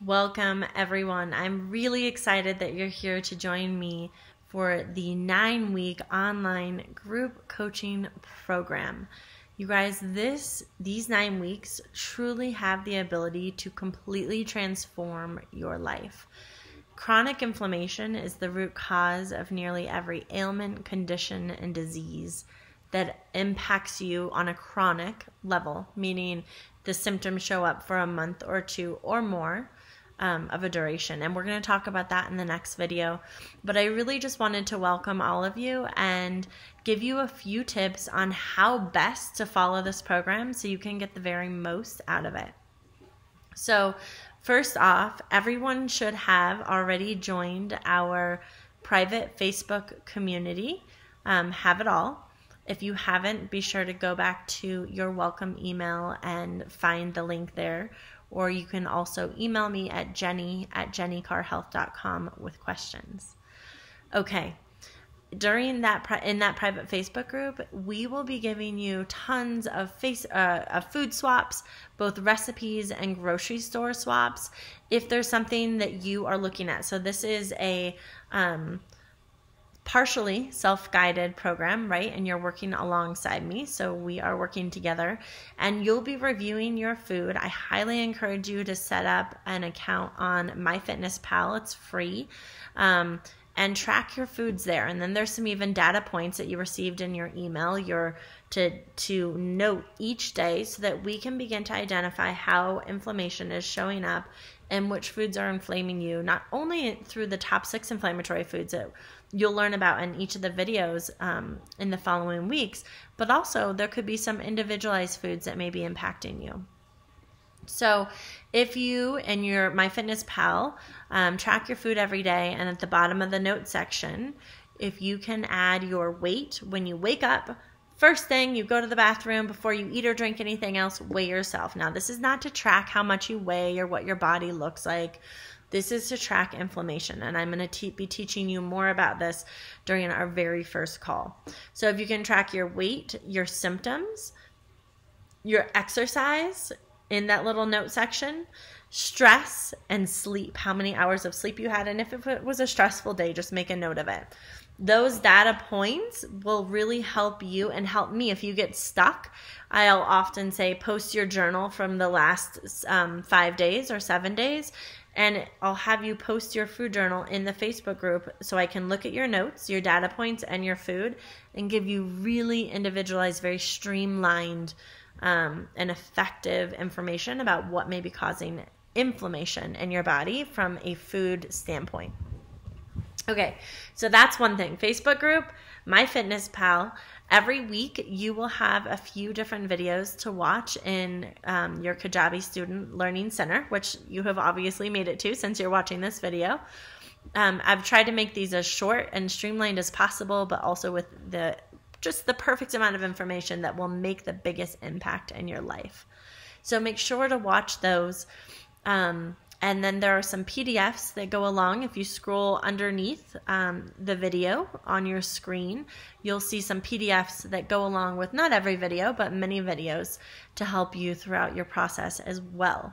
Welcome, everyone. I'm really excited that you're here to join me for the 9-week online group coaching program. You guys, these 9 weeks truly have the ability to completely transform your life. Chronic inflammation is the root cause of nearly every ailment, condition, and disease that impacts you on a chronic level, meaning the symptoms show up for a month or two or more of a duration. And we're going to talk about that in the next video. But I really just wanted to welcome all of you and give you a few tips on how best to follow this program so you can get the very most out of it. So first off, everyone should have already joined our private Facebook community, Have It All. If you haven't, be sure to go back to your welcome email and find the link there. Or you can also email me at jenny@jennycarhealth.com with questions. Okay, in that private Facebook group, we will be giving you tons of food swaps, both recipes and grocery store swaps, if there's something that you are looking at. So this is a partially self-guided program, right? And you're working alongside me. So we are working together and you'll be reviewing your food. I highly encourage you to set up an account on MyFitnessPal. It's free. And track your foods there. And then there's some even data points that you received in your email to note each day so that we can begin to identify how inflammation is showing up and which foods are inflaming you, not only through the top 6 inflammatory foods that you'll learn about in each of the videos in the following weeks, but also there could be some individualized foods that may be impacting you. So if you and your MyFitnessPal track your food every day, and at the bottom of the notes section, if you can add your weight when you wake up, first thing you go to the bathroom before you eat or drink anything else, weigh yourself. Now, this is not to track how much you weigh or what your body looks like. This is to track inflammation, and I'm going to be teaching you more about this during our very first call. So if you can track your weight, your symptoms, your exercise in that little note section, stress and sleep, how many hours of sleep you had, and if it was a stressful day, just make a note of it. Those data points will really help you and help me if you get stuck. I'll often say post your journal from the last 5 days or 7 days, and I'll have you post your food journal in the Facebook group so I can look at your notes, your data points, and your food and give you really individualized, very streamlined and effective information about what may be causing inflammation in your body from a food standpoint. Okay, so that's one thing. Facebook group, MyFitnessPal. Every week you will have a few different videos to watch in your Kajabi Student Learning Center, which you have obviously made it to since you're watching this video. I've tried to make these as short and streamlined as possible, but also with just the perfect amount of information that will make the biggest impact in your life. So make sure to watch those. And then there are some PDFs that go along. If you scroll underneath the video on your screen, you'll see some PDFs that go along with not every video, but many videos to help you throughout your process as well.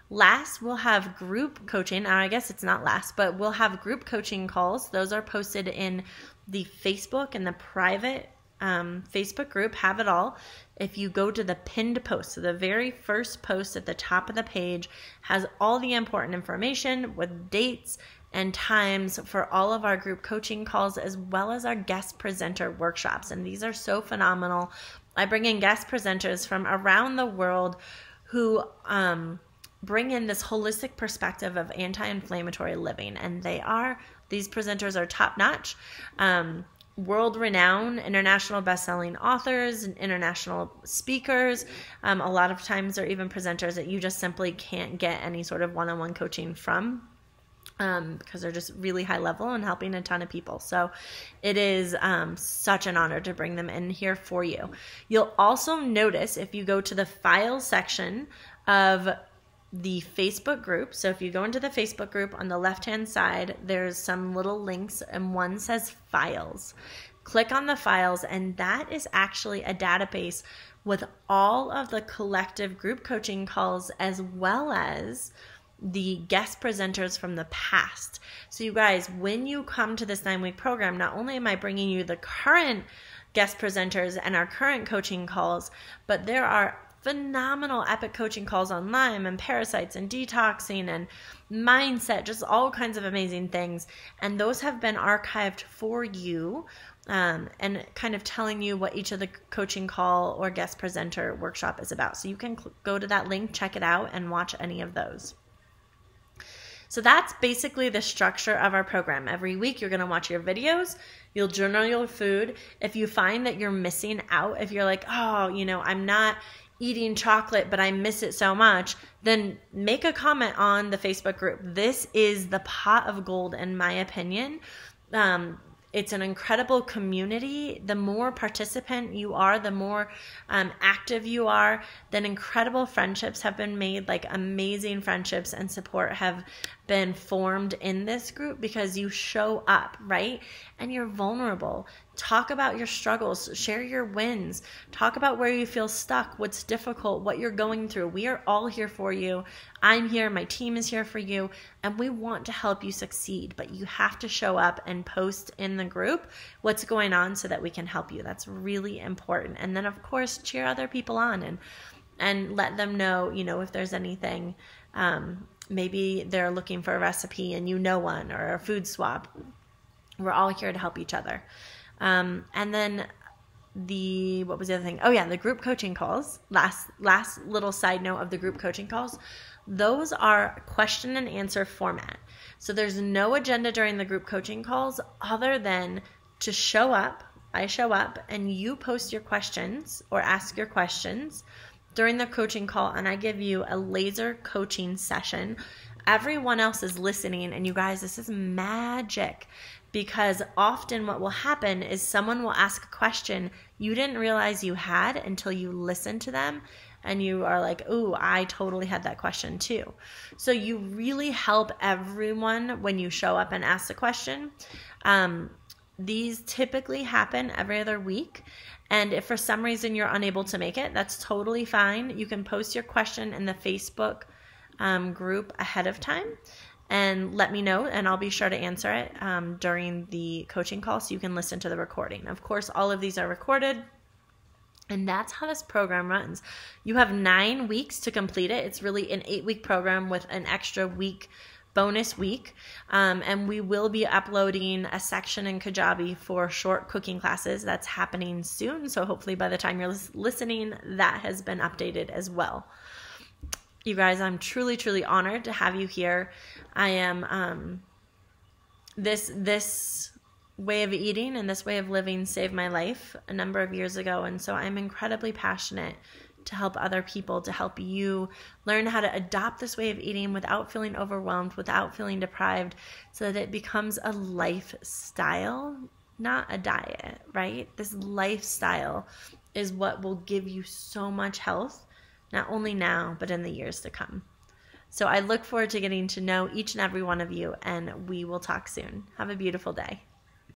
Last, we'll have group coaching. I guess it's not last, but we'll have group coaching calls. Those are posted in the Facebook and the private Facebook group, Have It All. If you go to the pinned post, so the very first post at the top of the page has all the important information with dates and times for all of our group coaching calls, as well as our guest presenter workshops. And these are so phenomenal. I bring in guest presenters from around the world who bring in this holistic perspective of anti-inflammatory living. And these presenters are top-notch. World-renowned international best-selling authors and international speakers. A lot of times they're even presenters that you just simply can't get any sort of one-on-one coaching from because they're just really high level and helping a ton of people. So it is such an honor to bring them in here for you. You'll also notice if you go to the files section of the Facebook group. So if you go into the Facebook group, on the left-hand side, there's some little links and one says files. Click on the files, and that is actually a database with all of the collective group coaching calls, as well as the guest presenters from the past. So you guys, when you come to this 9-week program, not only am I bringing you the current guest presenters and our current coaching calls, but there are phenomenal epic coaching calls on Lyme and parasites and detoxing and mindset, just all kinds of amazing things. And those have been archived for you, and kind of telling you what each of the coaching call or guest presenter workshop is about. So you can go to that link, check it out, and watch any of those. So that's basically the structure of our program. Every week you're going to watch your videos, you'll journal your food. If you find that you're missing out, if you're like, oh, I'm not eating chocolate, but I miss it so much, then make a comment on the Facebook group. This is the pot of gold, in my opinion. It's an incredible community. The more participant you are, the more active you are, then incredible friendships have been made, like amazing friendships and support have been formed in this group because you show up, right? And you're vulnerable. Talk about your struggles, share your wins, talk about where you feel stuck, what's difficult, what you're going through. We are all here for you. I'm here, my team is here for you, and we want to help you succeed, but you have to show up and post in the group what's going on so that we can help you. That's really important. And then of course, cheer other people on and let them know, if there's anything, maybe they're looking for a recipe and one, or a food swap. We're all here to help each other. And then what was the other thing? Oh yeah, the group coaching calls. Last little side note of the group coaching calls. Those are question and answer format. So there's no agenda during the group coaching calls other than to show up. I show up and you post your questions or ask your questions during the coaching call, and I give you a laser coaching session. Everyone else is listening, and you guys, this is magic. Because often what will happen is someone will ask a question you didn't realize you had until you listen to them and you are like, ooh, I totally had that question too. So you really help everyone when you show up and ask the question. These typically happen every other week. And if for some reason you're unable to make it, that's totally fine. You can post your question in the Facebook group ahead of time and let me know, and I'll be sure to answer it during the coaching call so you can listen to the recording. Of course, all of these are recorded, and that's how this program runs. You have 9 weeks to complete it. It's really an 8-week program with an extra week, bonus week, and we will be uploading a section in Kajabi for short cooking classes. That's happening soon, so hopefully by the time you're listening, that has been updated as well. You guys, I'm truly, truly honored to have you here. I am, this way of eating and this way of living saved my life a number of years ago. And so I'm incredibly passionate to help other people, to help you learn how to adopt this way of eating without feeling overwhelmed, without feeling deprived, so that it becomes a lifestyle, not a diet, right? This lifestyle is what will give you so much health, not only now, but in the years to come. So I look forward to getting to know each and every one of you, and we will talk soon. Have a beautiful day.